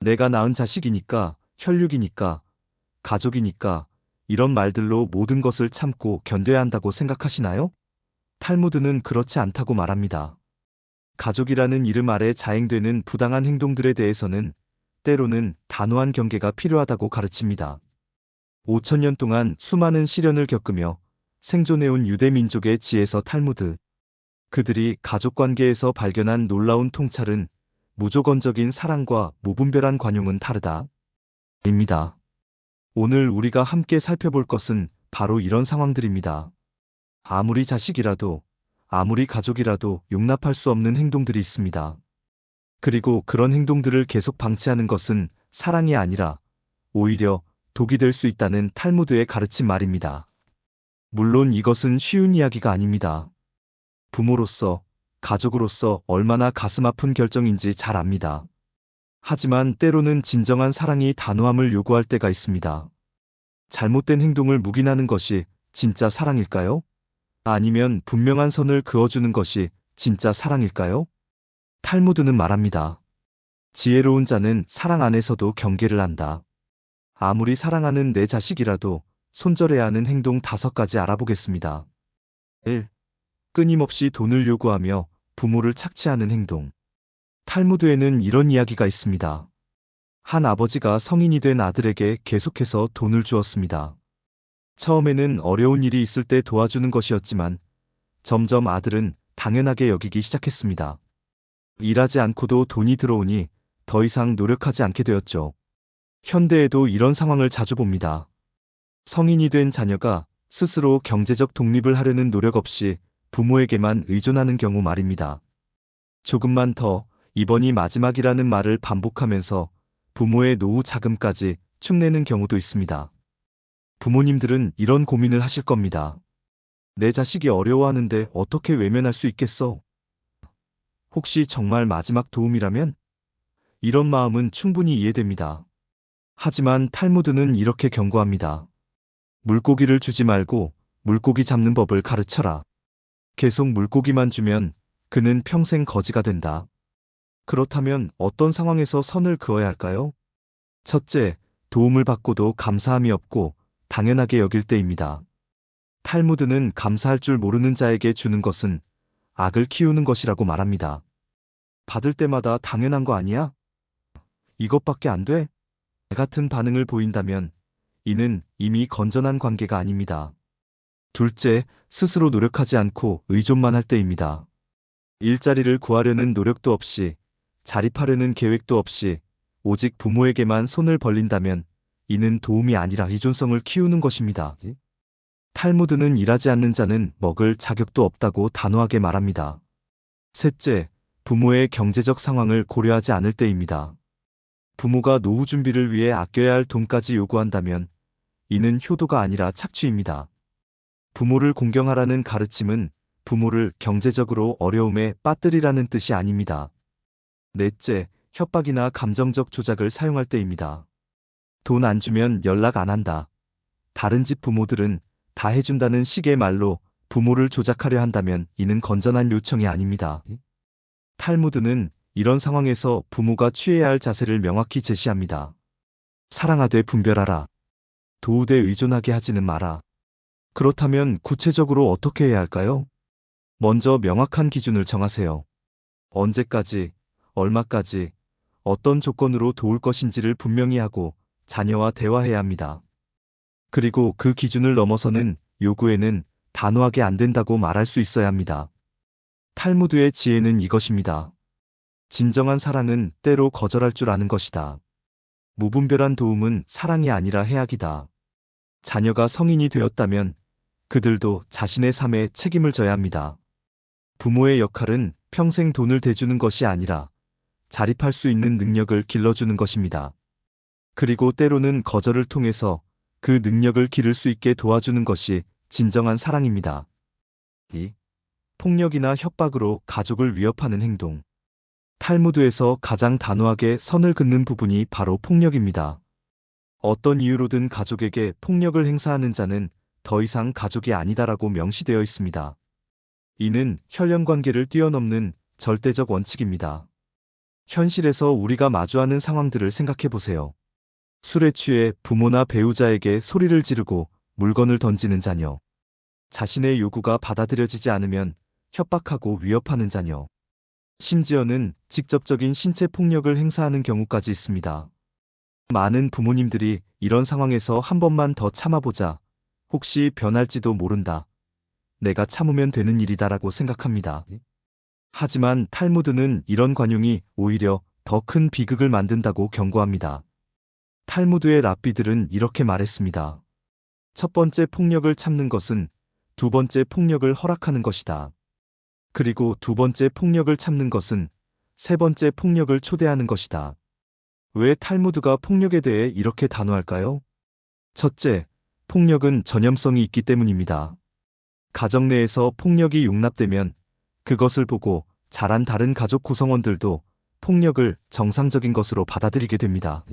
내가 낳은 자식이니까, 혈육이니까, 가족이니까, 이런 말들로 모든 것을 참고 견뎌야 한다고 생각하시나요? 탈무드는 그렇지 않다고 말합니다. 가족이라는 이름 아래 자행되는 부당한 행동들에 대해서는 때로는 단호한 경계가 필요하다고 가르칩니다. 5천년 동안 수많은 시련을 겪으며 생존해온 유대 민족의 지에서 탈무드, 그들이 가족관계에서 발견한 놀라운 통찰은 무조건적인 사랑과 무분별한 관용은 다르다. 입니다. 오늘 우리가 함께 살펴볼 것은 바로 이런 상황들입니다. 아무리 자식이라도, 아무리 가족이라도 용납할 수 없는 행동들이 있습니다. 그리고 그런 행동들을 계속 방치하는 것은 사랑이 아니라 오히려 독이 될 수 있다는 탈무드의 가르침 말입니다. 물론 이것은 쉬운 이야기가 아닙니다. 부모로서, 가족으로서 얼마나 가슴 아픈 결정인지 잘 압니다. 하지만 때로는 진정한 사랑이 단호함을 요구할 때가 있습니다. 잘못된 행동을 묵인하는 것이 진짜 사랑일까요? 아니면 분명한 선을 그어주는 것이 진짜 사랑일까요? 탈무드는 말합니다. 지혜로운 자는 사랑 안에서도 경계를 한다. 아무리 사랑하는 내 자식이라도 손절해야 하는 행동 5가지 알아보겠습니다. 1. 끊임없이 돈을 요구하며 부모를 착취하는 행동. 탈무드에는 이런 이야기가 있습니다. 한 아버지가 성인이 된 아들에게 계속해서 돈을 주었습니다. 처음에는 어려운 일이 있을 때 도와주는 것이었지만 점점 아들은 당연하게 여기기 시작했습니다. 일하지 않고도 돈이 들어오니 더 이상 노력하지 않게 되었죠. 현대에도 이런 상황을 자주 봅니다. 성인이 된 자녀가 스스로 경제적 독립을 하려는 노력 없이 부모에게만 의존하는 경우 말입니다. 조금만 더, 이번이 마지막이라는 말을 반복하면서 부모의 노후 자금까지 축내는 경우도 있습니다. 부모님들은 이런 고민을 하실 겁니다. 내 자식이 어려워하는데 어떻게 외면할 수 있겠어? 혹시 정말 마지막 도움이라면? 이런 마음은 충분히 이해됩니다. 하지만 탈무드는 이렇게 경고합니다. 물고기를 주지 말고 물고기 잡는 법을 가르쳐라. 계속 물고기만 주면 그는 평생 거지가 된다. 그렇다면 어떤 상황에서 선을 그어야 할까요? 첫째, 도움을 받고도 감사함이 없고 당연하게 여길 때입니다. 탈무드는 감사할 줄 모르는 자에게 주는 것은 악을 키우는 것이라고 말합니다. 받을 때마다 당연한 거 아니야? 이것밖에 안 돼? 같은 반응을 보인다면 이는 이미 건전한 관계가 아닙니다. 둘째, 스스로 노력하지 않고 의존만 할 때입니다. 일자리를 구하려는 노력도 없이, 자립하려는 계획도 없이 오직 부모에게만 손을 벌린다면 이는 도움이 아니라 의존성을 키우는 것입니다. 탈무드는 일하지 않는 자는 먹을 자격도 없다고 단호하게 말합니다. 셋째, 부모의 경제적 상황을 고려하지 않을 때입니다. 부모가 노후 준비를 위해 아껴야 할 돈까지 요구한다면 이는 효도가 아니라 착취입니다. 부모를 공경하라는 가르침은 부모를 경제적으로 어려움에 빠뜨리라는 뜻이 아닙니다. 넷째, 협박이나 감정적 조작을 사용할 때입니다. 돈 안 주면 연락 안 한다. 다른 집 부모들은 다 해준다는 식의 말로 부모를 조작하려 한다면 이는 건전한 요청이 아닙니다. 탈무드는 이런 상황에서 부모가 취해야 할 자세를 명확히 제시합니다. 사랑하되 분별하라. 도우되 의존하게 하지는 마라. 그렇다면 구체적으로 어떻게 해야 할까요? 먼저 명확한 기준을 정하세요. 언제까지, 얼마까지, 어떤 조건으로 도울 것인지를 분명히 하고 자녀와 대화해야 합니다. 그리고 그 기준을 넘어서는 요구에는 단호하게 안 된다고 말할 수 있어야 합니다. 탈무드의 지혜는 이것입니다. 진정한 사랑은 때로 거절할 줄 아는 것이다. 무분별한 도움은 사랑이 아니라 해악이다. 자녀가 성인이 되었다면 그들도 자신의 삶에 책임을 져야 합니다. 부모의 역할은 평생 돈을 대주는 것이 아니라 자립할 수 있는 능력을 길러주는 것입니다. 그리고 때로는 거절을 통해서 그 능력을 기를 수 있게 도와주는 것이 진정한 사랑입니다. 2. 폭력이나 협박으로 가족을 위협하는 행동. 탈무드에서 가장 단호하게 선을 긋는 부분이 바로 폭력입니다. 어떤 이유로든 가족에게 폭력을 행사하는 자는 더 이상 가족이 아니다라고 명시되어 있습니다. 이는 혈연 관계를 뛰어넘는 절대적 원칙입니다. 현실에서 우리가 마주하는 상황들을 생각해 보세요. 술에 취해 부모나 배우자에게 소리를 지르고 물건을 던지는 자녀. 자신의 요구가 받아들여지지 않으면 협박하고 위협하는 자녀. 심지어는 직접적인 신체 폭력을 행사하는 경우까지 있습니다. 많은 부모님들이 이런 상황에서 한 번만 더 참아보자. 혹시 변할지도 모른다. 내가 참으면 되는 일이다라고 생각합니다. 하지만 탈무드는 이런 관용이 오히려 더 큰 비극을 만든다고 경고합니다. 탈무드의 랍비들은 이렇게 말했습니다. 첫 번째 폭력을 참는 것은 두 번째 폭력을 허락하는 것이다. 그리고 두 번째 폭력을 참는 것은 세 번째 폭력을 초대하는 것이다. 왜 탈무드가 폭력에 대해 이렇게 단호할까요? 첫째, 폭력은 전염성이 있기 때문입니다. 가정 내에서 폭력이 용납되면 그것을 보고 자란 다른 가족 구성원들도 폭력을 정상적인 것으로 받아들이게 됩니다.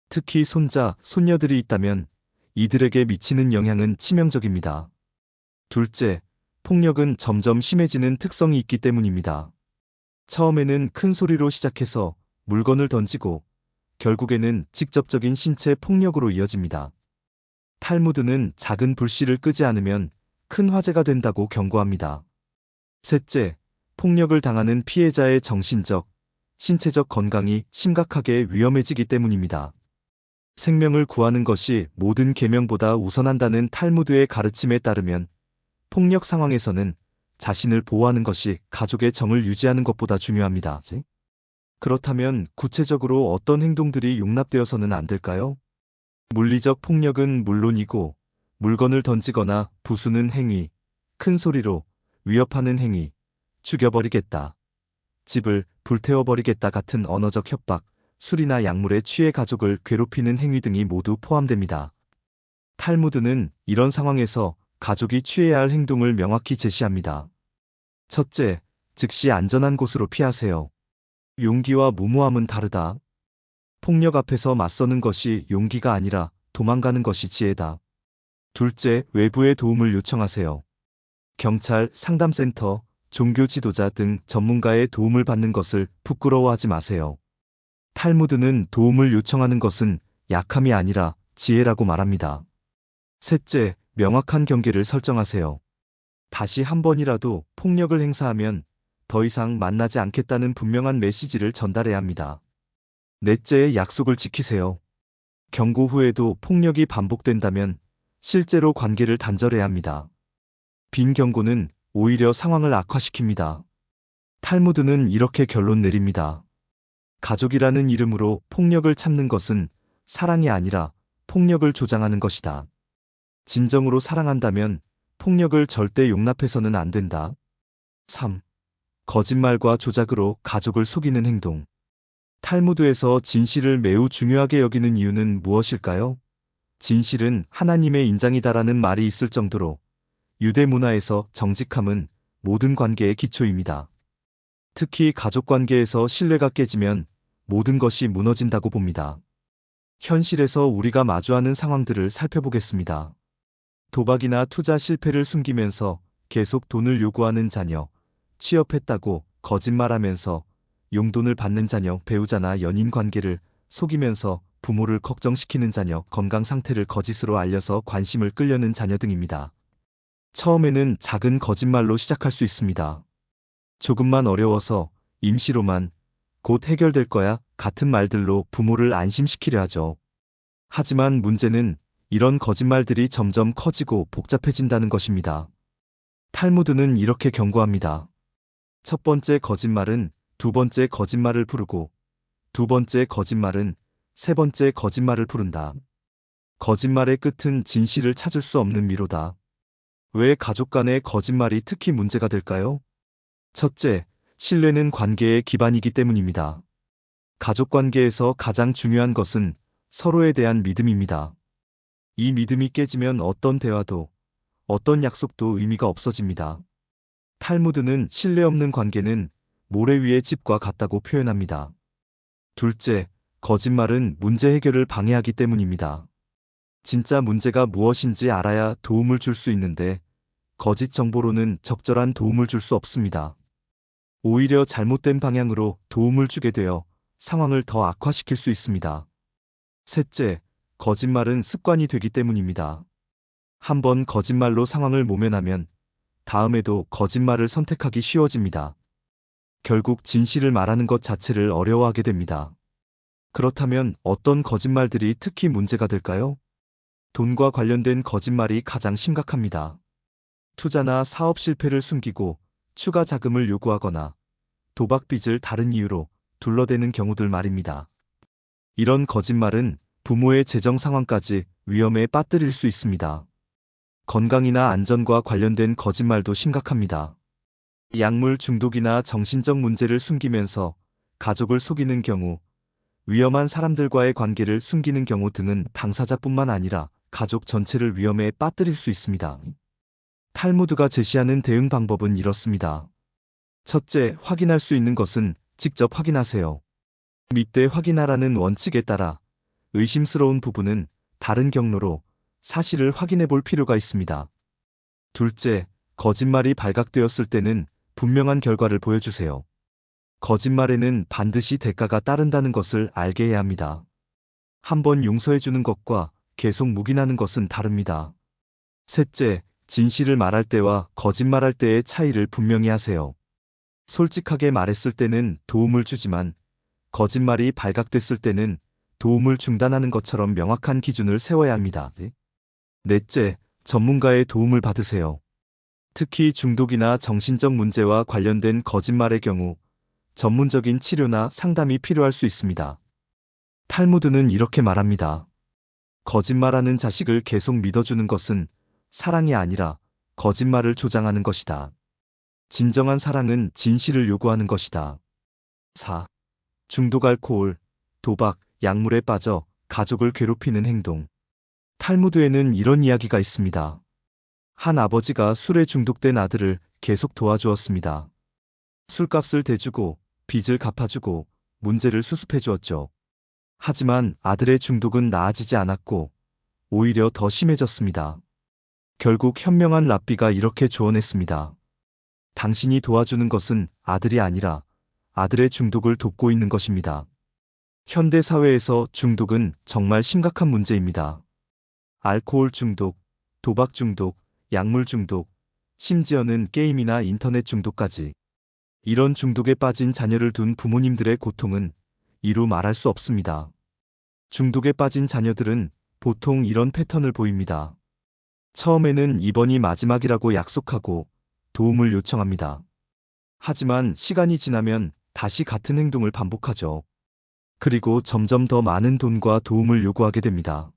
특히 손자, 손녀들이 있다면 이들에게 미치는 영향은 치명적입니다. 둘째, 폭력은 점점 심해지는 특성이 있기 때문입니다. 처음에는 큰 소리로 시작해서 물건을 던지고 결국에는 직접적인 신체 폭력으로 이어집니다. 탈무드는 작은 불씨를 끄지 않으면 큰 화재가 된다고 경고합니다. 셋째, 폭력을 당하는 피해자의 정신적, 신체적 건강이 심각하게 위험해지기 때문입니다. 생명을 구하는 것이 모든 계명보다 우선한다는 탈무드의 가르침에 따르면 폭력 상황에서는 자신을 보호하는 것이 가족의 정을 유지하는 것보다 중요합니다. 그렇다면 구체적으로 어떤 행동들이 용납되어서는 안 될까요? 물리적 폭력은 물론이고 물건을 던지거나 부수는 행위, 큰 소리로 위협하는 행위, 죽여버리겠다, 집을 불태워버리겠다 같은 언어적 협박, 술이나 약물에 취해 가족을 괴롭히는 행위 등이 모두 포함됩니다. 탈무드는 이런 상황에서 가족이 취해야 할 행동을 명확히 제시합니다. 첫째, 즉시 안전한 곳으로 피하세요. 용기와 무모함은 다르다. 폭력 앞에서 맞서는 것이 용기가 아니라 도망가는 것이 지혜다. 둘째, 외부의 도움을 요청하세요. 경찰, 상담센터, 종교 지도자 등 전문가의 도움을 받는 것을 부끄러워하지 마세요. 탈무드는 도움을 요청하는 것은 약함이 아니라 지혜라고 말합니다. 셋째, 명확한 경계를 설정하세요. 다시 한 번이라도 폭력을 행사하면 더 이상 만나지 않겠다는 분명한 메시지를 전달해야 합니다. 넷째, 약속을 지키세요. 경고 후에도 폭력이 반복된다면 실제로 관계를 단절해야 합니다. 빈 경고는 오히려 상황을 악화시킵니다. 탈무드는 이렇게 결론 내립니다. 가족이라는 이름으로 폭력을 참는 것은 사랑이 아니라 폭력을 조장하는 것이다. 진정으로 사랑한다면 폭력을 절대 용납해서는 안 된다. 3. 거짓말과 조작으로 가족을 속이는 행동. 탈무드에서 진실을 매우 중요하게 여기는 이유는 무엇일까요? 진실은 하나님의 인장이다라는 말이 있을 정도로 유대 문화에서 정직함은 모든 관계의 기초입니다. 특히 가족 관계에서 신뢰가 깨지면 모든 것이 무너진다고 봅니다. 현실에서 우리가 마주하는 상황들을 살펴보겠습니다. 도박이나 투자 실패를 숨기면서 계속 돈을 요구하는 자녀, 취업했다고 거짓말하면서 용돈을 받는 자녀, 배우자나 연인 관계를 속이면서 부모를 걱정시키는 자녀, 건강 상태를 거짓으로 알려서 관심을 끌려는 자녀 등입니다. 처음에는 작은 거짓말로 시작할 수 있습니다. 조금만 어려워서 임시로만 곧 해결될 거야 같은 말들로 부모를 안심시키려 하죠. 하지만 문제는 이런 거짓말들이 점점 커지고 복잡해진다는 것입니다. 탈무드는 이렇게 경고합니다. 첫 번째 거짓말은 두 번째 거짓말을 부르고 두 번째 거짓말은 세 번째 거짓말을 부른다. 거짓말의 끝은 진실을 찾을 수 없는 미로다. 왜 가족 간의 거짓말이 특히 문제가 될까요? 첫째, 신뢰는 관계의 기반이기 때문입니다. 가족 관계에서 가장 중요한 것은 서로에 대한 믿음입니다. 이 믿음이 깨지면 어떤 대화도, 어떤 약속도 의미가 없어집니다. 탈무드는 신뢰 없는 관계는 모래 위의 집과 같다고 표현합니다. 둘째, 거짓말은 문제 해결을 방해하기 때문입니다. 진짜 문제가 무엇인지 알아야 도움을 줄 수 있는데 거짓 정보로는 적절한 도움을 줄 수 없습니다. 오히려 잘못된 방향으로 도움을 주게 되어 상황을 더 악화시킬 수 있습니다. 셋째, 거짓말은 습관이 되기 때문입니다. 한번 거짓말로 상황을 모면하면 다음에도 거짓말을 선택하기 쉬워집니다. 결국 진실을 말하는 것 자체를 어려워하게 됩니다. 그렇다면 어떤 거짓말들이 특히 문제가 될까요? 돈과 관련된 거짓말이 가장 심각합니다. 투자나 사업 실패를 숨기고 추가 자금을 요구하거나 도박 빚을 다른 이유로 둘러대는 경우들 말입니다. 이런 거짓말은 부모의 재정 상황까지 위험에 빠뜨릴 수 있습니다. 건강이나 안전과 관련된 거짓말도 심각합니다. 약물 중독이나 정신적 문제를 숨기면서 가족을 속이는 경우, 위험한 사람들과의 관계를 숨기는 경우 등은 당사자뿐만 아니라 가족 전체를 위험에 빠뜨릴 수 있습니다. 탈무드가 제시하는 대응 방법은 이렇습니다. 첫째, 확인할 수 있는 것은 직접 확인하세요. 밑대 확인하라는 원칙에 따라 의심스러운 부분은 다른 경로로 사실을 확인해 볼 필요가 있습니다. 둘째, 거짓말이 발각되었을 때는 분명한 결과를 보여주세요. 거짓말에는 반드시 대가가 따른다는 것을 알게 해야 합니다. 한번 용서해주는 것과 계속 묵인하는 것은 다릅니다. 셋째, 진실을 말할 때와 거짓말할 때의 차이를 분명히 하세요. 솔직하게 말했을 때는 도움을 주지만 거짓말이 발각됐을 때는 도움을 중단하는 것처럼 명확한 기준을 세워야 합니다. 넷째, 전문가의 도움을 받으세요. 특히 중독이나 정신적 문제와 관련된 거짓말의 경우 전문적인 치료나 상담이 필요할 수 있습니다. 탈무드는 이렇게 말합니다. 거짓말하는 자식을 계속 믿어주는 것은 사랑이 아니라 거짓말을 조장하는 것이다. 진정한 사랑은 진실을 요구하는 것이다. 4. 중독 알코올, 도박, 약물에 빠져 가족을 괴롭히는 행동. 탈무드에는 이런 이야기가 있습니다. 한 아버지가 술에 중독된 아들을 계속 도와주었습니다. 술값을 대주고 빚을 갚아주고 문제를 수습해 주었죠. 하지만 아들의 중독은 나아지지 않았고 오히려 더 심해졌습니다. 결국 현명한 랍비가 이렇게 조언했습니다. 당신이 도와주는 것은 아들이 아니라 아들의 중독을 돕고 있는 것입니다. 현대 사회에서 중독은 정말 심각한 문제입니다. 알코올 중독, 도박 중독, 약물 중독, 심지어는 게임이나 인터넷 중독까지. 이런 중독에 빠진 자녀를 둔 부모님들의 고통은 이루 말할 수 없습니다. 중독에 빠진 자녀들은 보통 이런 패턴을 보입니다. 처음에는 이번이 마지막이라고 약속하고 도움을 요청합니다. 하지만 시간이 지나면 다시 같은 행동을 반복하죠. 그리고 점점 더 많은 돈과 도움을 요구하게 됩니다.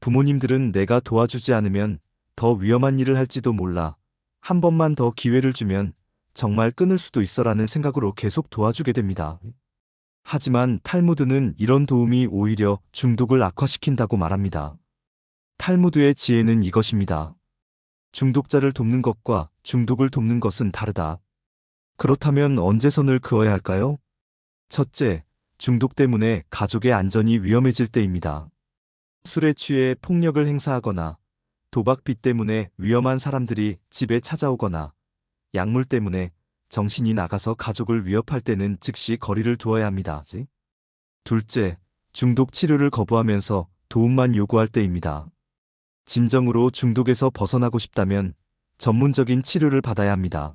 부모님들은 내가 도와주지 않으면 더 위험한 일을 할지도 몰라. 한 번만 더 기회를 주면 정말 끊을 수도 있어라는 생각으로 계속 도와주게 됩니다. 하지만 탈무드는 이런 도움이 오히려 중독을 악화시킨다고 말합니다. 탈무드의 지혜는 이것입니다. 중독자를 돕는 것과 중독을 돕는 것은 다르다. 그렇다면 언제 선을 그어야 할까요? 첫째, 중독 때문에 가족의 안전이 위험해질 때입니다. 술에 취해 폭력을 행사하거나 도박 빚 때문에 위험한 사람들이 집에 찾아오거나 약물 때문에 정신이 나가서 가족을 위협할 때는 즉시 거리를 두어야 합니다. 둘째, 중독 치료를 거부하면서 도움만 요구할 때입니다. 진정으로 중독에서 벗어나고 싶다면 전문적인 치료를 받아야 합니다.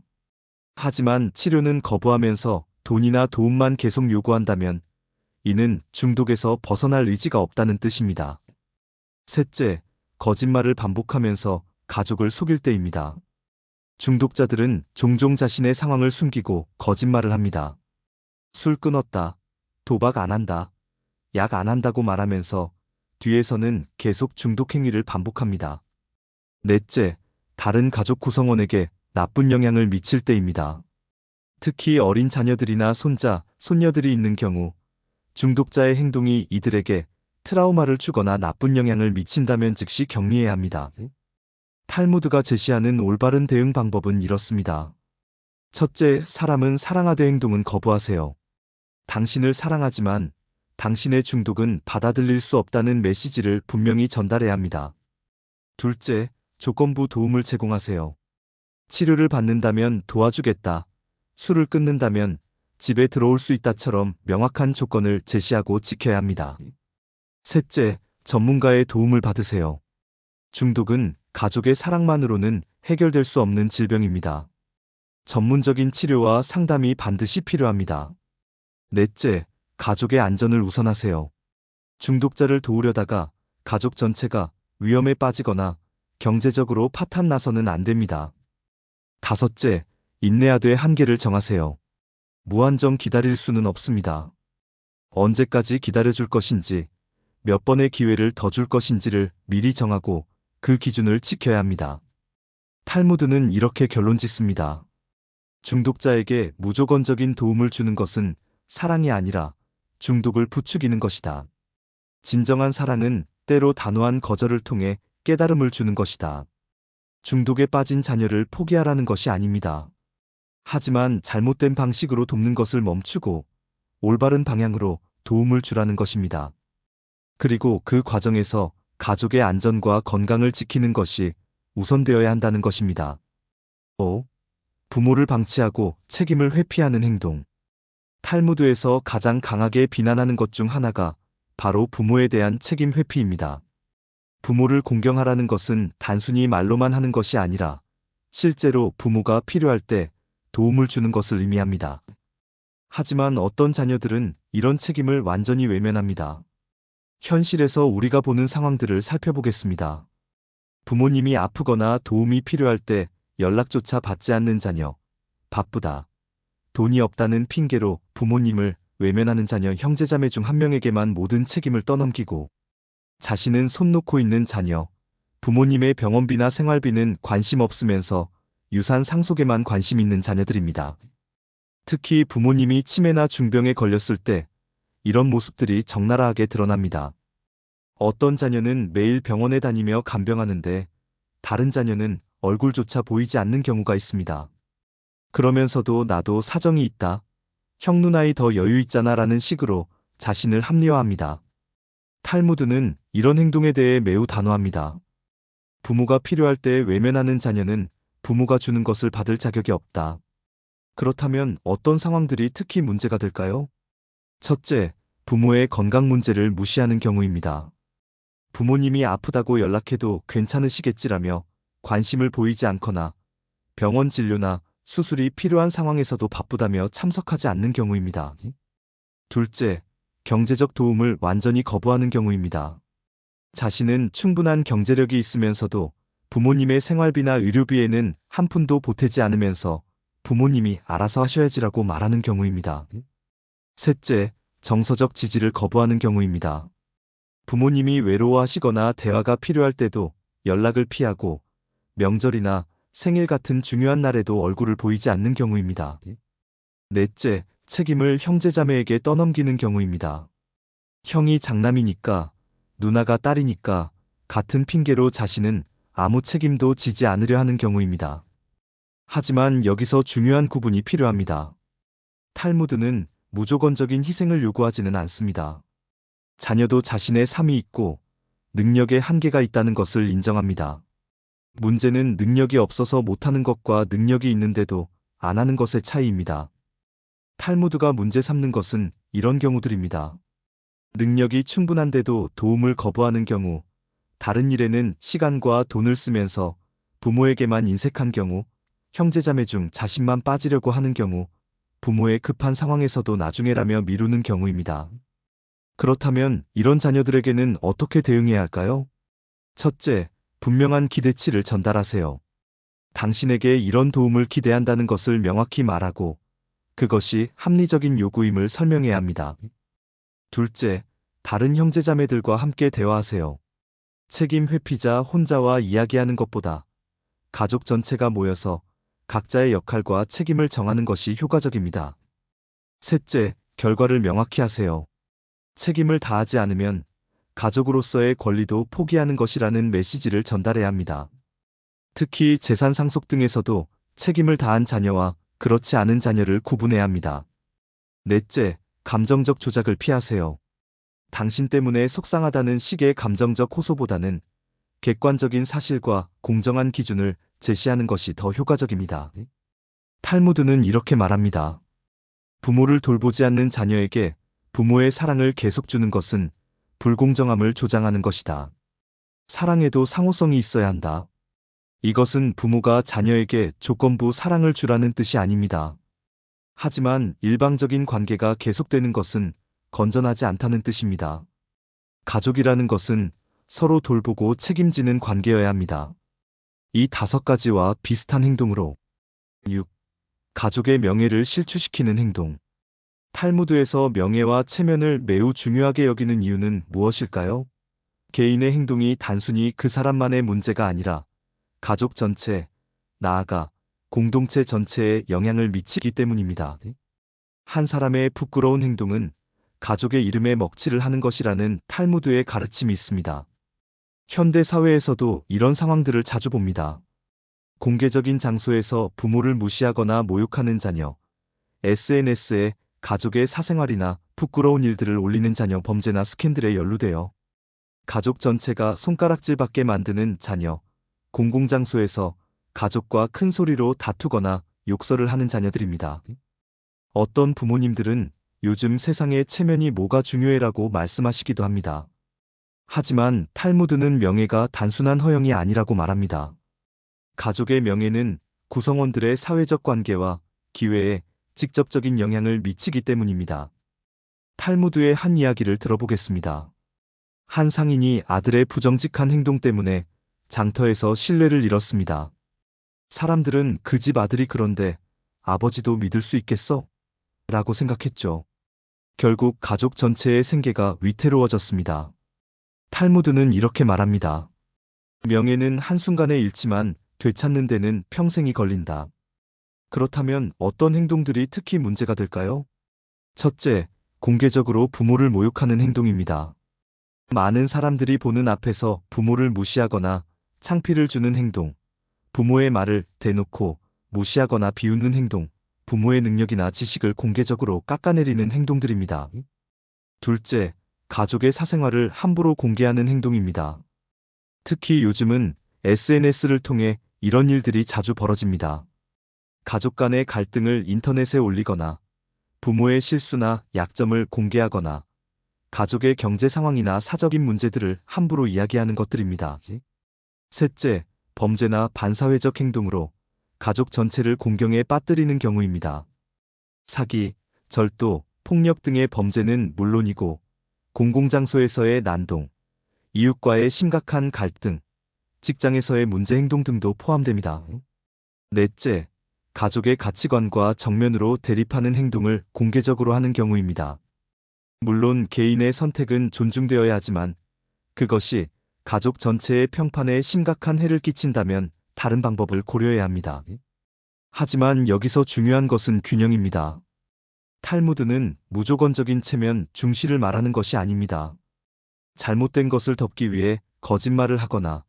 하지만 치료는 거부하면서 돈이나 도움만 계속 요구한다면 이는 중독에서 벗어날 의지가 없다는 뜻입니다. 셋째, 거짓말을 반복하면서 가족을 속일 때입니다. 중독자들은 종종 자신의 상황을 숨기고 거짓말을 합니다. 술 끊었다, 도박 안 한다, 약 안 한다고 말하면서 뒤에서는 계속 중독 행위를 반복합니다. 넷째, 다른 가족 구성원에게 나쁜 영향을 미칠 때입니다. 특히 어린 자녀들이나 손자, 손녀들이 있는 경우 중독자의 행동이 이들에게 트라우마를 주거나 나쁜 영향을 미친다면 즉시 격리해야 합니다. 탈무드가 제시하는 올바른 대응 방법은 이렇습니다. 첫째, 사람은 사랑하되 행동은 거부하세요. 당신을 사랑하지만 당신의 중독은 받아들일 수 없다는 메시지를 분명히 전달해야 합니다. 둘째, 조건부 도움을 제공하세요. 치료를 받는다면 도와주겠다. 술을 끊는다면 집에 들어올 수 있다처럼 명확한 조건을 제시하고 지켜야 합니다. 셋째, 전문가의 도움을 받으세요. 중독은 가족의 사랑만으로는 해결될 수 없는 질병입니다. 전문적인 치료와 상담이 반드시 필요합니다. 넷째, 가족의 안전을 우선하세요. 중독자를 도우려다가 가족 전체가 위험에 빠지거나 경제적으로 파탄 나서는 안 됩니다. 다섯째, 인내하되 한계를 정하세요. 무한정 기다릴 수는 없습니다. 언제까지 기다려줄 것인지, 몇 번의 기회를 더 줄 것인지를 미리 정하고 그 기준을 지켜야 합니다. 탈무드는 이렇게 결론 짓습니다. 중독자에게 무조건적인 도움을 주는 것은 사랑이 아니라 중독을 부추기는 것이다. 진정한 사랑은 때로 단호한 거절을 통해 깨달음을 주는 것이다. 중독에 빠진 자녀를 포기하라는 것이 아닙니다. 하지만 잘못된 방식으로 돕는 것을 멈추고 올바른 방향으로 도움을 주라는 것입니다. 그리고 그 과정에서 가족의 안전과 건강을 지키는 것이 우선되어야 한다는 것입니다. 5. 부모를 방치하고 책임을 회피하는 행동. 탈무드에서 가장 강하게 비난하는 것 중 하나가 바로 부모에 대한 책임 회피입니다. 부모를 공경하라는 것은 단순히 말로만 하는 것이 아니라 실제로 부모가 필요할 때 도움을 주는 것을 의미합니다. 하지만 어떤 자녀들은 이런 책임을 완전히 외면합니다. 현실에서 우리가 보는 상황들을 살펴보겠습니다. 부모님이 아프거나 도움이 필요할 때 연락조차 받지 않는 자녀, 바쁘다, 돈이 없다는 핑계로 부모님을 외면하는 자녀, 형제자매 중 한 명에게만 모든 책임을 떠넘기고 자신은 손 놓고 있는 자녀, 부모님의 병원비나 생활비는 관심 없으면서 유산 상속에만 관심 있는 자녀들입니다. 특히 부모님이 치매나 중병에 걸렸을 때 이런 모습들이 적나라하게 드러납니다. 어떤 자녀는 매일 병원에 다니며 간병하는데 다른 자녀는 얼굴조차 보이지 않는 경우가 있습니다. 그러면서도 나도 사정이 있다, 형 누나이 더 여유 있잖아 라는 식으로 자신을 합리화합니다. 탈무드는 이런 행동에 대해 매우 단호합니다. 부모가 필요할 때 외면하는 자녀는 부모가 주는 것을 받을 자격이 없다. 그렇다면 어떤 상황들이 특히 문제가 될까요? 첫째, 부모의 건강 문제를 무시하는 경우입니다. 부모님이 아프다고 연락해도 괜찮으시겠지라며 관심을 보이지 않거나 병원 진료나 수술이 필요한 상황에서도 바쁘다며 참석하지 않는 경우입니다. 둘째, 경제적 도움을 완전히 거부하는 경우입니다. 자신은 충분한 경제력이 있으면서도 부모님의 생활비나 의료비에는 한 푼도 보태지 않으면서 부모님이 알아서 하셔야지라고 말하는 경우입니다. 셋째, 정서적 지지를 거부하는 경우입니다. 부모님이 외로워하시거나 대화가 필요할 때도 연락을 피하고 명절이나 생일 같은 중요한 날에도 얼굴을 보이지 않는 경우입니다. 넷째, 책임을 형제자매에게 떠넘기는 경우입니다. 형이 장남이니까, 누나가 딸이니까 같은 핑계로 자신은 아무 책임도 지지 않으려 하는 경우입니다. 하지만 여기서 중요한 구분이 필요합니다. 탈무드는 무조건적인 희생을 요구하지는 않습니다. 자녀도 자신의 삶이 있고 능력에 한계가 있다는 것을 인정합니다. 문제는 능력이 없어서 못하는 것과 능력이 있는데도 안 하는 것의 차이입니다. 탈무드가 문제 삼는 것은 이런 경우들입니다. 능력이 충분한데도 도움을 거부하는 경우, 다른 일에는 시간과 돈을 쓰면서 부모에게만 인색한 경우, 형제자매 중 자신만 빠지려고 하는 경우, 부모의 급한 상황에서도 나중에라며 미루는 경우입니다. 그렇다면 이런 자녀들에게는 어떻게 대응해야 할까요? 첫째, 분명한 기대치를 전달하세요. 당신에게 이런 도움을 기대한다는 것을 명확히 말하고 그것이 합리적인 요구임을 설명해야 합니다. 둘째, 다른 형제자매들과 함께 대화하세요. 책임 회피자 혼자와 이야기하는 것보다 가족 전체가 모여서 각자의 역할과 책임을 정하는 것이 효과적입니다. 셋째, 결과를 명확히 하세요. 책임을 다하지 않으면 가족으로서의 권리도 포기하는 것이라는 메시지를 전달해야 합니다. 특히 재산 상속 등에서도 책임을 다한 자녀와 그렇지 않은 자녀를 구분해야 합니다. 넷째, 감정적 조작을 피하세요. 당신 때문에 속상하다는 식의 감정적 호소보다는 객관적인 사실과 공정한 기준을 제시하는 것이 더 효과적입니다. 탈무드는 이렇게 말합니다. 부모를 돌보지 않는 자녀에게 부모의 사랑을 계속 주는 것은 불공정함을 조장하는 것이다. 사랑에도 상호성이 있어야 한다. 이것은 부모가 자녀에게 조건부 사랑을 주라는 뜻이 아닙니다. 하지만 일방적인 관계가 계속되는 것은 건전하지 않다는 뜻입니다. 가족이라는 것은 서로 돌보고 책임지는 관계여야 합니다. 이 5가지와 비슷한 행동으로 6. 가족의 명예를 실추시키는 행동. 탈무드에서 명예와 체면을 매우 중요하게 여기는 이유는 무엇일까요? 개인의 행동이 단순히 그 사람만의 문제가 아니라 가족 전체, 나아가 공동체 전체에 영향을 미치기 때문입니다. 한 사람의 부끄러운 행동은 가족의 이름에 먹칠을 하는 것이라는 탈무드의 가르침이 있습니다. 현대 사회에서도 이런 상황들을 자주 봅니다. 공개적인 장소에서 부모를 무시하거나 모욕하는 자녀, SNS에 가족의 사생활이나 부끄러운 일들을 올리는 자녀, 범죄나 스캔들에 연루되어 가족 전체가 손가락질받게 만드는 자녀, 공공장소에서 가족과 큰 소리로 다투거나 욕설을 하는 자녀들입니다. 어떤 부모님들은 요즘 세상의 체면이 뭐가 중요해라고 말씀하시기도 합니다. 하지만 탈무드는 명예가 단순한 허영이 아니라고 말합니다. 가족의 명예는 구성원들의 사회적 관계와 기회에 직접적인 영향을 미치기 때문입니다. 탈무드의 한 이야기를 들어보겠습니다. 한 상인이 아들의 부정직한 행동 때문에 장터에서 신뢰를 잃었습니다. 사람들은 그 집 아들이 그런데 아버지도 믿을 수 있겠어? 라고 생각했죠. 결국 가족 전체의 생계가 위태로워졌습니다. 탈무드는 이렇게 말합니다. 명예는 한순간에 잃지만 되찾는 데는 평생이 걸린다. 그렇다면 어떤 행동들이 특히 문제가 될까요? 첫째, 공개적으로 부모를 모욕하는 행동입니다. 많은 사람들이 보는 앞에서 부모를 무시하거나 창피를 주는 행동, 부모의 말을 대놓고 무시하거나 비웃는 행동, 부모의 능력이나 지식을 공개적으로 깎아내리는 행동들입니다. 둘째, 가족의 사생활을 함부로 공개하는 행동입니다. 특히 요즘은 SNS를 통해 이런 일들이 자주 벌어집니다. 가족 간의 갈등을 인터넷에 올리거나 부모의 실수나 약점을 공개하거나 가족의 경제 상황이나 사적인 문제들을 함부로 이야기하는 것들입니다. 셋째, 범죄나 반사회적 행동으로 가족 전체를 공경에 빠뜨리는 경우입니다. 사기, 절도, 폭력 등의 범죄는 물론이고 공공장소에서의 난동, 이웃과의 심각한 갈등, 직장에서의 문제 행동 등도 포함됩니다. 넷째, 가족의 가치관과 정면으로 대립하는 행동을 공개적으로 하는 경우입니다. 물론 개인의 선택은 존중되어야 하지만 그것이 가족 전체의 평판에 심각한 해를 끼친다면 다른 방법을 고려해야 합니다. 하지만 여기서 중요한 것은 균형입니다. 탈무드는 무조건적인 체면 중시를 말하는 것이 아닙니다. 잘못된 것을 덮기 위해 거짓말을 하거나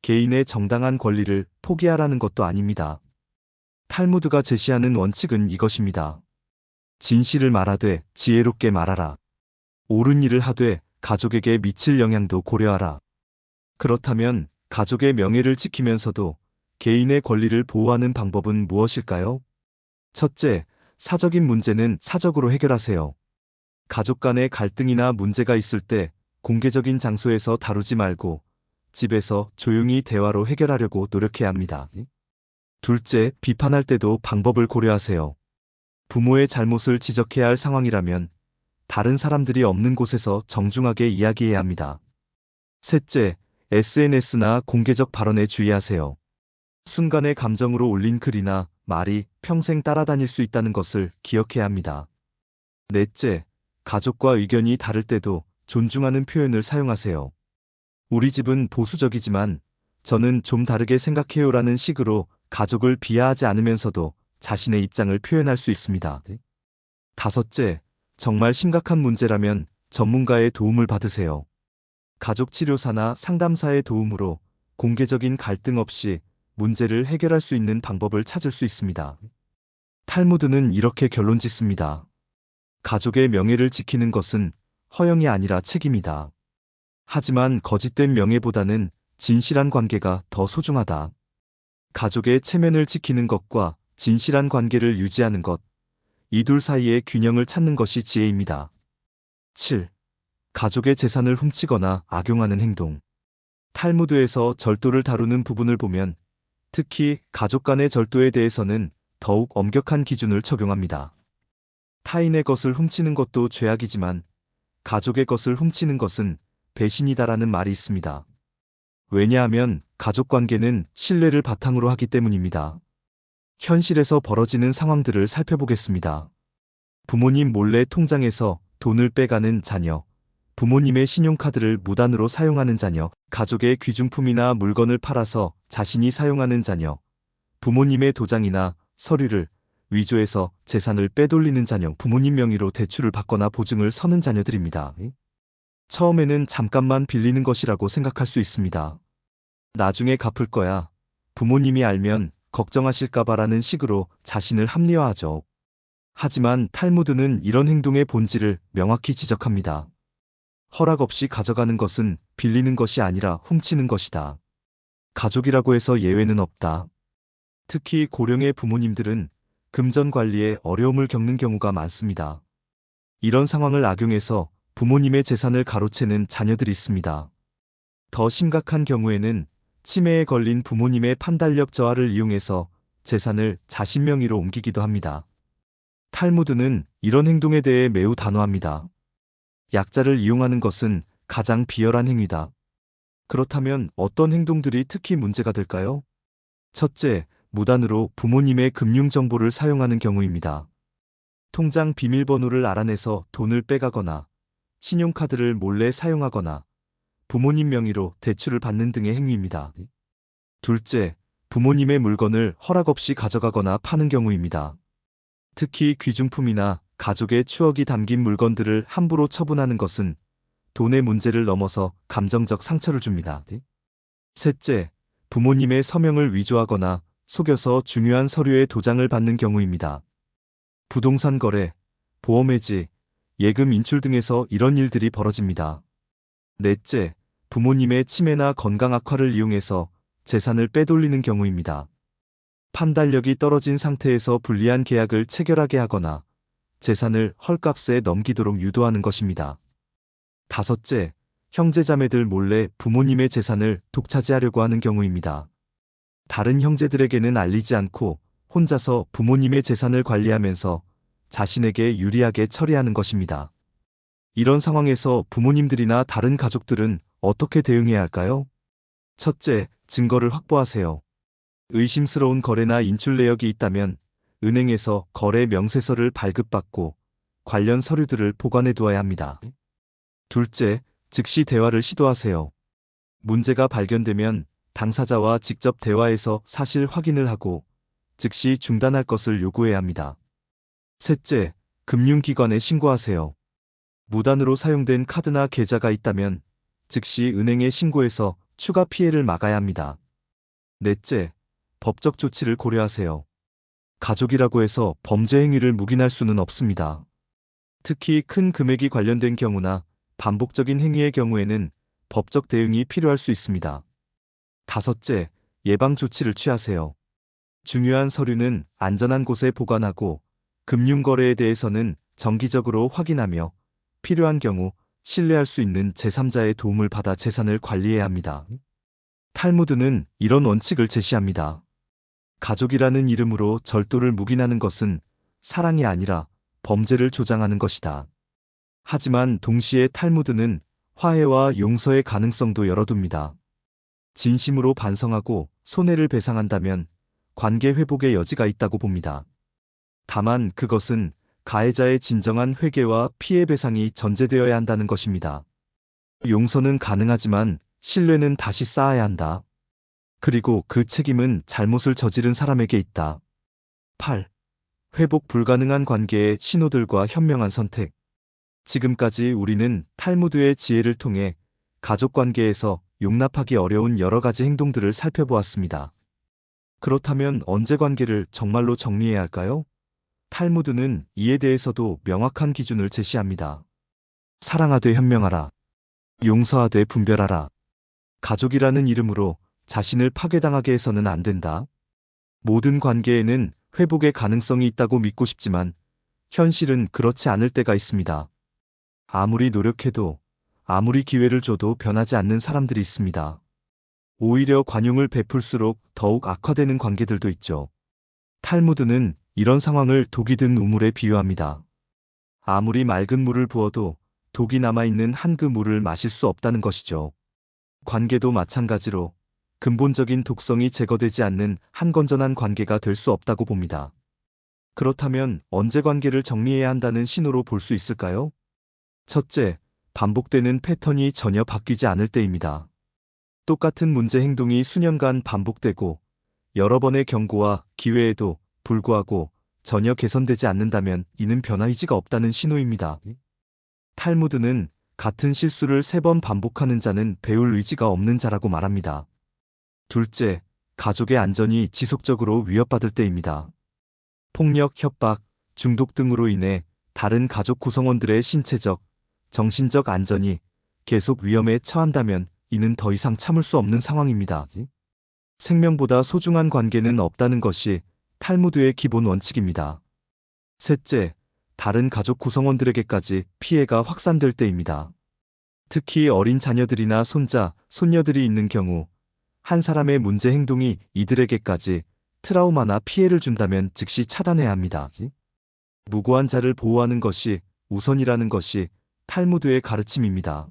개인의 정당한 권리를 포기하라는 것도 아닙니다. 탈무드가 제시하는 원칙은 이것입니다. 진실을 말하되 지혜롭게 말하라. 옳은 일을 하되 가족에게 미칠 영향도 고려하라. 그렇다면 가족의 명예를 지키면서도 개인의 권리를 보호하는 방법은 무엇일까요? 첫째, 사적인 문제는 사적으로 해결하세요. 가족 간의 갈등이나 문제가 있을 때 공개적인 장소에서 다루지 말고 집에서 조용히 대화로 해결하려고 노력해야 합니다. 둘째, 비판할 때도 방법을 고려하세요. 부모의 잘못을 지적해야 할 상황이라면 다른 사람들이 없는 곳에서 정중하게 이야기해야 합니다. 셋째, SNS나 공개적 발언에 주의하세요. 순간의 감정으로 올린 글이나 말이 평생 따라다닐 수 있다는 것을 기억해야 합니다. 넷째, 가족과 의견이 다를 때도 존중하는 표현을 사용하세요. 우리 집은 보수적이지만 저는 좀 다르게 생각해요라는 식으로 가족을 비하하지 않으면서도 자신의 입장을 표현할 수 있습니다. 다섯째, 정말 심각한 문제라면 전문가의 도움을 받으세요. 가족 치료사나 상담사의 도움으로 공개적인 갈등 없이 문제를 해결할 수 있는 방법을 찾을 수 있습니다. 탈무드는 이렇게 결론 짓습니다. 가족의 명예를 지키는 것은 허영이 아니라 책임이다. 하지만 거짓된 명예보다는 진실한 관계가 더 소중하다. 가족의 체면을 지키는 것과 진실한 관계를 유지하는 것, 이 둘 사이의 균형을 찾는 것이 지혜입니다. 7. 가족의 재산을 훔치거나 악용하는 행동. 탈무드에서 절도를 다루는 부분을 보면 특히 가족 간의 절도에 대해서는 더욱 엄격한 기준을 적용합니다. 타인의 것을 훔치는 것도 죄악이지만 가족의 것을 훔치는 것은 배신이다라는 말이 있습니다. 왜냐하면 가족 관계는 신뢰를 바탕으로 하기 때문입니다. 현실에서 벌어지는 상황들을 살펴보겠습니다. 부모님 몰래 통장에서 돈을 빼가는 자녀, 부모님의 신용카드를 무단으로 사용하는 자녀, 가족의 귀중품이나 물건을 팔아서 자신이 사용하는 자녀, 부모님의 도장이나 서류를 위조해서 재산을 빼돌리는 자녀, 부모님 명의로 대출을 받거나 보증을 서는 자녀들입니다. 처음에는 잠깐만 빌리는 것이라고 생각할 수 있습니다. 나중에 갚을 거야. 부모님이 알면 걱정하실까봐라는 식으로 자신을 합리화하죠. 하지만 탈무드는 이런 행동의 본질을 명확히 지적합니다. 허락 없이 가져가는 것은 빌리는 것이 아니라 훔치는 것이다. 가족이라고 해서 예외는 없다. 특히 고령의 부모님들은 금전 관리에 어려움을 겪는 경우가 많습니다. 이런 상황을 악용해서 부모님의 재산을 가로채는 자녀들이 있습니다. 더 심각한 경우에는 치매에 걸린 부모님의 판단력 저하를 이용해서 재산을 자신 명의로 옮기기도 합니다. 탈무드는 이런 행동에 대해 매우 단호합니다. 약자를 이용하는 것은 가장 비열한 행위다. 그렇다면 어떤 행동들이 특히 문제가 될까요? 첫째, 무단으로 부모님의 금융정보를 사용하는 경우입니다. 통장 비밀번호를 알아내서 돈을 빼가거나 신용카드를 몰래 사용하거나 부모님 명의로 대출을 받는 등의 행위입니다. 둘째, 부모님의 물건을 허락 없이 가져가거나 파는 경우입니다. 특히 귀중품이나 가족의 추억이 담긴 물건들을 함부로 처분하는 것은 돈의 문제를 넘어서 감정적 상처를 줍니다. 셋째, 부모님의 서명을 위조하거나 속여서 중요한 서류에 도장을 받는 경우입니다. 부동산 거래, 보험 해지, 예금 인출 등에서 이런 일들이 벌어집니다. 넷째, 부모님의 치매나 건강 악화를 이용해서 재산을 빼돌리는 경우입니다. 판단력이 떨어진 상태에서 불리한 계약을 체결하게 하거나 재산을 헐값에 넘기도록 유도하는 것입니다. 다섯째, 형제자매들 몰래 부모님의 재산을 독차지하려고 하는 경우입니다. 다른 형제들에게는 알리지 않고 혼자서 부모님의 재산을 관리하면서 자신에게 유리하게 처리하는 것입니다. 이런 상황에서 부모님들이나 다른 가족들은 어떻게 대응해야 할까요? 첫째, 증거를 확보하세요. 의심스러운 거래나 인출 내역이 있다면 은행에서 거래 명세서를 발급받고 관련 서류들을 보관해 두어야 합니다. 둘째, 즉시 대화를 시도하세요. 문제가 발견되면 당사자와 직접 대화해서 사실 확인을 하고 즉시 중단할 것을 요구해야 합니다. 셋째, 금융기관에 신고하세요. 무단으로 사용된 카드나 계좌가 있다면 즉시 은행에 신고해서 추가 피해를 막아야 합니다. 넷째, 법적 조치를 고려하세요. 가족이라고 해서 범죄 행위를 묵인할 수는 없습니다. 특히 큰 금액이 관련된 경우나 반복적인 행위의 경우에는 법적 대응이 필요할 수 있습니다. 다섯째, 예방 조치를 취하세요. 중요한 서류는 안전한 곳에 보관하고 금융거래에 대해서는 정기적으로 확인하며 필요한 경우 신뢰할 수 있는 제3자의 도움을 받아 재산을 관리해야 합니다. 탈무드는 이런 원칙을 제시합니다. 가족이라는 이름으로 절도를 묵인하는 것은 사랑이 아니라 범죄를 조장하는 것이다. 하지만 동시에 탈무드는 화해와 용서의 가능성도 열어둡니다. 진심으로 반성하고 손해를 배상한다면 관계 회복의 여지가 있다고 봅니다. 다만 그것은 가해자의 진정한 회개와 피해 배상이 전제되어야 한다는 것입니다. 용서는 가능하지만 신뢰는 다시 쌓아야 한다. 그리고 그 책임은 잘못을 저지른 사람에게 있다. 8. 회복 불가능한 관계의 신호들과 현명한 선택. 지금까지 우리는 탈무드의 지혜를 통해 가족 관계에서 용납하기 어려운 여러 가지 행동들을 살펴보았습니다. 그렇다면 언제 관계를 정말로 정리해야 할까요? 탈무드는 이에 대해서도 명확한 기준을 제시합니다. 사랑하되 현명하라. 용서하되 분별하라. 가족이라는 이름으로 자신을 파괴당하게 해서는 안 된다. 모든 관계에는 회복의 가능성이 있다고 믿고 싶지만 현실은 그렇지 않을 때가 있습니다. 아무리 노력해도, 아무리 기회를 줘도 변하지 않는 사람들이 있습니다. 오히려 관용을 베풀수록 더욱 악화되는 관계들도 있죠. 탈무드는 이런 상황을 독이 든 우물에 비유합니다. 아무리 맑은 물을 부어도 독이 남아있는 한 그 물을 마실 수 없다는 것이죠. 관계도 마찬가지로 근본적인 독성이 제거되지 않는 한 건전한 관계가 될 수 없다고 봅니다. 그렇다면 언제 관계를 정리해야 한다는 신호로 볼 수 있을까요? 첫째, 반복되는 패턴이 전혀 바뀌지 않을 때입니다. 똑같은 문제 행동이 수년간 반복되고 여러 번의 경고와 기회에도 불구하고 전혀 개선되지 않는다면 이는 변화 의지가 없다는 신호입니다. 탈무드는 같은 실수를 3번 반복하는 자는 배울 의지가 없는 자라고 말합니다. 둘째, 가족의 안전이 지속적으로 위협받을 때입니다. 폭력, 협박, 중독 등으로 인해 다른 가족 구성원들의 신체적, 정신적 안전이 계속 위험에 처한다면 이는 더 이상 참을 수 없는 상황입니다. 생명보다 소중한 관계는 없다는 것이 탈무드의 기본 원칙입니다. 셋째, 다른 가족 구성원들에게까지 피해가 확산될 때입니다. 특히 어린 자녀들이나 손자, 손녀들이 있는 경우 한 사람의 문제 행동이 이들에게까지 트라우마나 피해를 준다면 즉시 차단해야 합니다. 무고한 자를 보호하는 것이 우선이라는 것이 탈무드의 가르침입니다.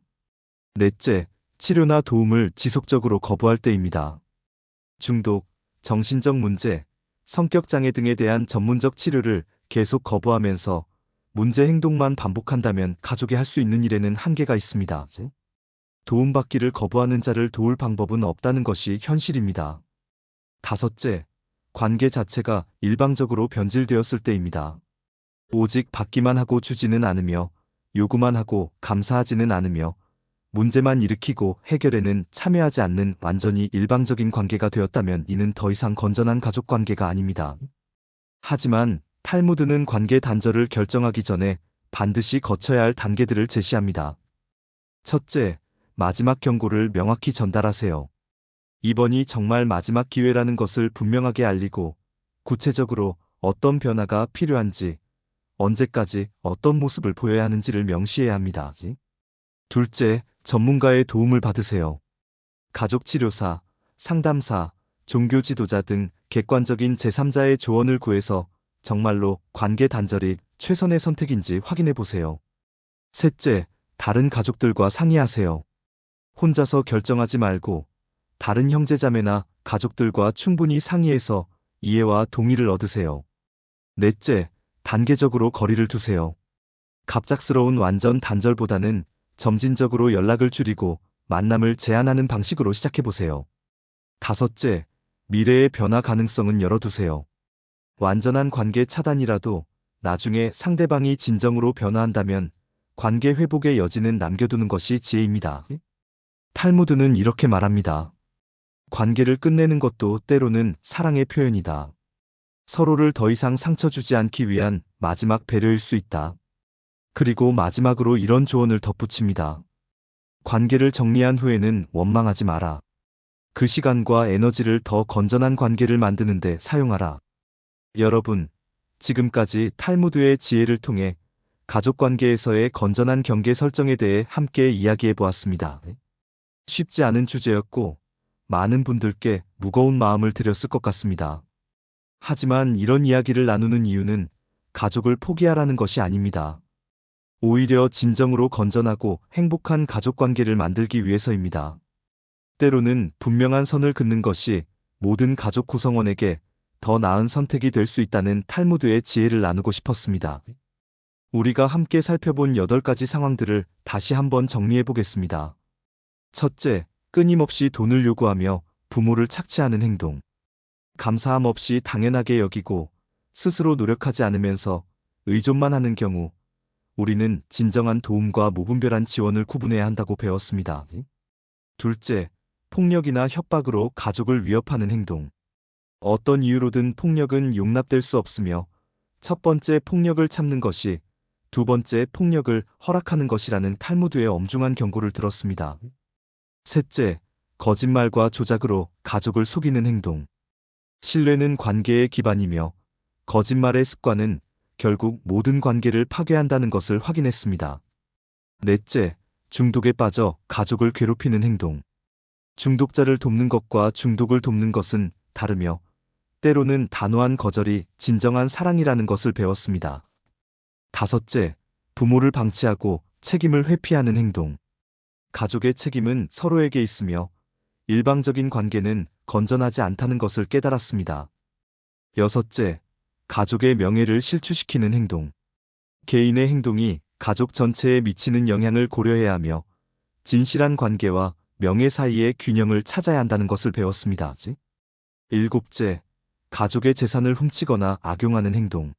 넷째, 치료나 도움을 지속적으로 거부할 때입니다. 중독, 정신적 문제, 성격 장애 등에 대한 전문적 치료를 계속 거부하면서 문제 행동만 반복한다면 가족이 할 수 있는 일에는 한계가 있습니다. 도움받기를 거부하는 자를 도울 방법은 없다는 것이 현실입니다. 다섯째, 관계 자체가 일방적으로 변질되었을 때입니다. 오직 받기만 하고 주지는 않으며 요구만 하고 감사하지는 않으며 문제만 일으키고 해결에는 참여하지 않는 완전히 일방적인 관계가 되었다면 이는 더 이상 건전한 가족 관계가 아닙니다. 하지만 탈무드는 관계 단절을 결정하기 전에 반드시 거쳐야 할 단계들을 제시합니다. 첫째, 마지막 경고를 명확히 전달하세요. 이번이 정말 마지막 기회라는 것을 분명하게 알리고 구체적으로 어떤 변화가 필요한지, 언제까지 어떤 모습을 보여야 하는지를 명시해야 합니다. 둘째, 전문가의 도움을 받으세요. 가족치료사, 상담사, 종교 지도자 등 객관적인 제3자의 조언을 구해서 정말로 관계 단절이 최선의 선택인지 확인해 보세요. 셋째, 다른 가족들과 상의하세요. 혼자서 결정하지 말고 다른 형제자매나 가족들과 충분히 상의해서 이해와 동의를 얻으세요. 넷째, 단계적으로 거리를 두세요. 갑작스러운 완전 단절보다는 점진적으로 연락을 줄이고 만남을 제한하는 방식으로 시작해보세요. 다섯째, 미래의 변화 가능성은 열어두세요. 완전한 관계 차단이라도 나중에 상대방이 진정으로 변화한다면 관계 회복의 여지는 남겨두는 것이 지혜입니다. 탈무드는 이렇게 말합니다. 관계를 끝내는 것도 때로는 사랑의 표현이다. 서로를 더 이상 상처 주지 않기 위한 마지막 배려일 수 있다. 그리고 마지막으로 이런 조언을 덧붙입니다. 관계를 정리한 후에는 원망하지 마라. 그 시간과 에너지를 더 건전한 관계를 만드는 데 사용하라. 여러분, 지금까지 탈무드의 지혜를 통해 가족관계에서의 건전한 경계 설정에 대해 함께 이야기해 보았습니다. 쉽지 않은 주제였고 많은 분들께 무거운 마음을 드렸을 것 같습니다. 하지만 이런 이야기를 나누는 이유는 가족을 포기하라는 것이 아닙니다. 오히려 진정으로 건전하고 행복한 가족관계를 만들기 위해서입니다. 때로는 분명한 선을 긋는 것이 모든 가족 구성원에게 더 나은 선택이 될 수 있다는 탈무드의 지혜를 나누고 싶었습니다. 우리가 함께 살펴본 8가지 상황들을 다시 한번 정리해 보겠습니다. 첫째, 끊임없이 돈을 요구하며 부모를 착취하는 행동. 감사함 없이 당연하게 여기고 스스로 노력하지 않으면서 의존만 하는 경우 우리는 진정한 도움과 무분별한 지원을 구분해야 한다고 배웠습니다. 둘째, 폭력이나 협박으로 가족을 위협하는 행동. 어떤 이유로든 폭력은 용납될 수 없으며 첫 번째 폭력을 참는 것이 두 번째 폭력을 허락하는 것이라는 탈무드의 엄중한 경고를 들었습니다. 셋째, 거짓말과 조작으로 가족을 속이는 행동. 신뢰는 관계의 기반이며 거짓말의 습관은 결국 모든 관계를 파괴한다는 것을 확인했습니다. 넷째, 중독에 빠져 가족을 괴롭히는 행동. 중독자를 돕는 것과 중독을 돕는 것은 다르며 때로는 단호한 거절이 진정한 사랑이라는 것을 배웠습니다. 다섯째, 부모를 방치하고 책임을 회피하는 행동. 가족의 책임은 서로에게 있으며 일방적인 관계는 건전하지 않다는 것을 깨달았습니다. 여섯째, 가족의 명예를 실추시키는 행동. 개인의 행동이 가족 전체에 미치는 영향을 고려해야 하며 진실한 관계와 명예 사이의 균형을 찾아야 한다는 것을 배웠습니다. 일곱째, 가족의 재산을 훔치거나 악용하는 행동.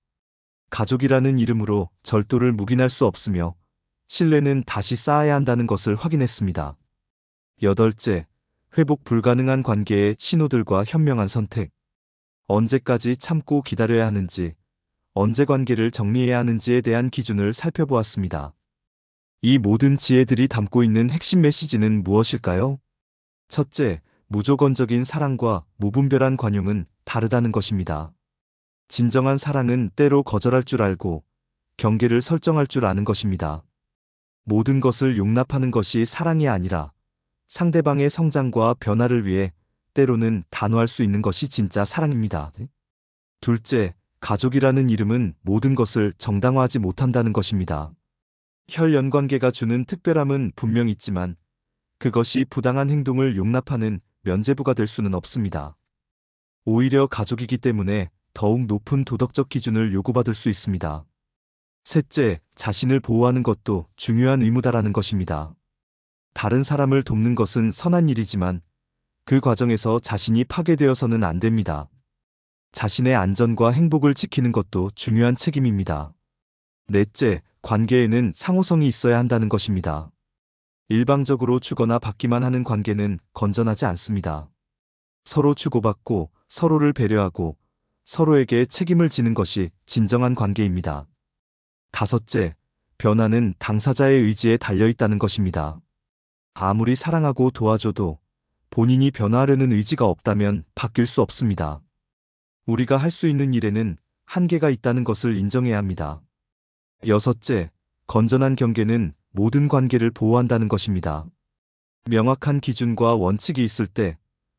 가족이라는 이름으로 절도를 묵인할 수 없으며 신뢰는 다시 쌓아야 한다는 것을 확인했습니다. 여덟째, 회복 불가능한 관계의 신호들과 현명한 선택. 언제까지 참고 기다려야 하는지, 언제 관계를 정리해야 하는지에 대한 기준을 살펴보았습니다. 이 모든 지혜들이 담고 있는 핵심 메시지는 무엇일까요? 첫째, 무조건적인 사랑과 무분별한 관용은 다르다는 것입니다. 진정한 사랑은 때로 거절할 줄 알고 경계를 설정할 줄 아는 것입니다. 모든 것을 용납하는 것이 사랑이 아니라 상대방의 성장과 변화를 위해 때로는 단호할 수 있는 것이 진짜 사랑입니다. 둘째, 가족이라는 이름은 모든 것을 정당화하지 못한다는 것입니다. 혈연 관계가 주는 특별함은 분명 있지만 그것이 부당한 행동을 용납하는 면죄부가 될 수는 없습니다. 오히려 가족이기 때문에 더욱 높은 도덕적 기준을 요구받을 수 있습니다. 셋째, 자신을 보호하는 것도 중요한 의무다라는 것입니다. 다른 사람을 돕는 것은 선한 일이지만 그 과정에서 자신이 파괴되어서는 안 됩니다. 자신의 안전과 행복을 지키는 것도 중요한 책임입니다. 넷째, 관계에는 상호성이 있어야 한다는 것입니다. 일방적으로 주거나 받기만 하는 관계는 건전하지 않습니다. 서로 주고받고 서로를 배려하고 서로에게 책임을 지는 것이 진정한 관계입니다. 다섯째, 변화는 당사자의 의지에 달려 있다는 것입니다. 아무리 사랑하고 도와줘도 본인이 변화하려는 의지가 없다면 바뀔 수 없습니다. 우리가 할 수 있는 일에는 한계가 있다는 것을 인정해야 합니다. 여섯째, 건전한 경계는 모든 관계를 보호한다는 것입니다. 명확한 기준과 원칙이 있을 때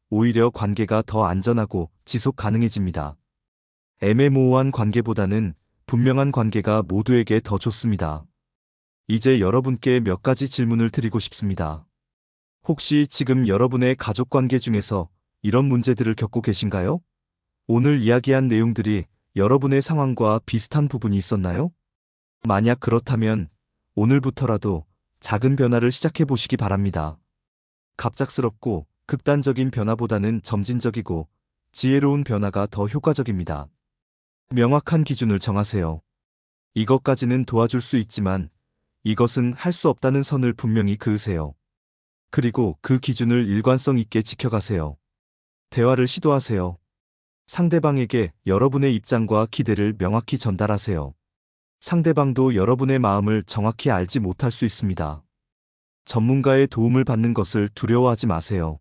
오히려 관계가 더 안전하고 지속 가능해집니다. 애매모호한 관계보다는 분명한 관계가 모두에게 더 좋습니다. 이제 여러분께 몇 가지 질문을 드리고 싶습니다. 혹시 지금 여러분의 가족 관계 중에서 이런 문제들을 겪고 계신가요? 오늘 이야기한 내용들이 여러분의 상황과 비슷한 부분이 있었나요? 만약 그렇다면 오늘부터라도 작은 변화를 시작해 보시기 바랍니다. 갑작스럽고 극단적인 변화보다는 점진적이고 지혜로운 변화가 더 효과적입니다. 명확한 기준을 정하세요. 이것까지는 도와줄 수 있지만 이것은 할 수 없다는 선을 분명히 그으세요. 그리고 그 기준을 일관성 있게 지켜가세요. 대화를 시도하세요. 상대방에게 여러분의 입장과 기대를 명확히 전달하세요. 상대방도 여러분의 마음을 정확히 알지 못할 수 있습니다. 전문가의 도움을 받는 것을 두려워하지 마세요.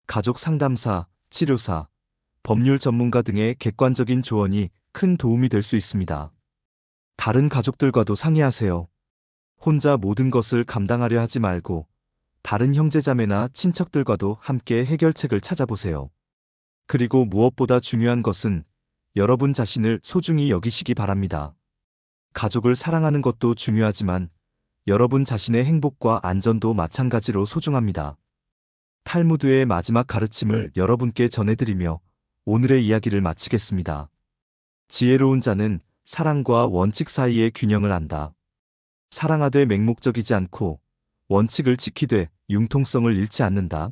가족 상담사, 치료사, 법률 전문가 등의 객관적인 조언이 큰 도움이 될 수 있습니다. 다른 가족들과도 상의하세요. 혼자 모든 것을 감당하려 하지 말고 다른 형제자매나 친척들과도 함께 해결책을 찾아보세요. 그리고 무엇보다 중요한 것은 여러분 자신을 소중히 여기시기 바랍니다. 가족을 사랑하는 것도 중요하지만 여러분 자신의 행복과 안전도 마찬가지로 소중합니다. 탈무드의 마지막 가르침을 여러분께 전해드리며 오늘의 이야기를 마치겠습니다. 지혜로운 자는 사랑과 원칙 사이의 균형을 안다. 사랑하되 맹목적이지 않고 원칙을 지키되 융통성을 잃지 않는다.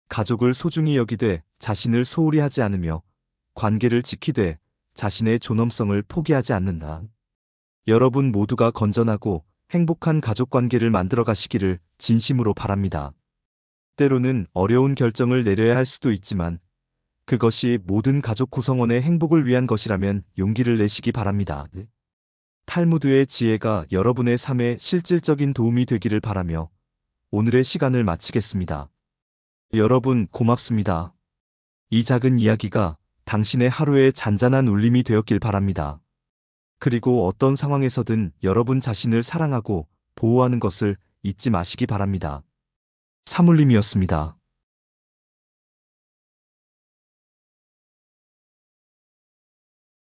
가족을 소중히 여기되 자신을 소홀히 하지 않으며 관계를 지키되 자신의 존엄성을 포기하지 않는다. 여러분 모두가 건전하고 행복한 가족 관계를 만들어 가시기를 진심으로 바랍니다. 때로는 어려운 결정을 내려야 할 수도 있지만 그것이 모든 가족 구성원의 행복을 위한 것이라면 용기를 내시기 바랍니다. 탈무드의 지혜가 여러분의 삶에 실질적인 도움이 되기를 바라며 오늘의 시간을 마치겠습니다. 여러분 고맙습니다. 이 작은 이야기가 당신의 하루의 잔잔한 울림이 되었길 바랍니다. 그리고 어떤 상황에서든 여러분 자신을 사랑하고 보호하는 것을 잊지 마시기 바랍니다. 사물림이었습니다.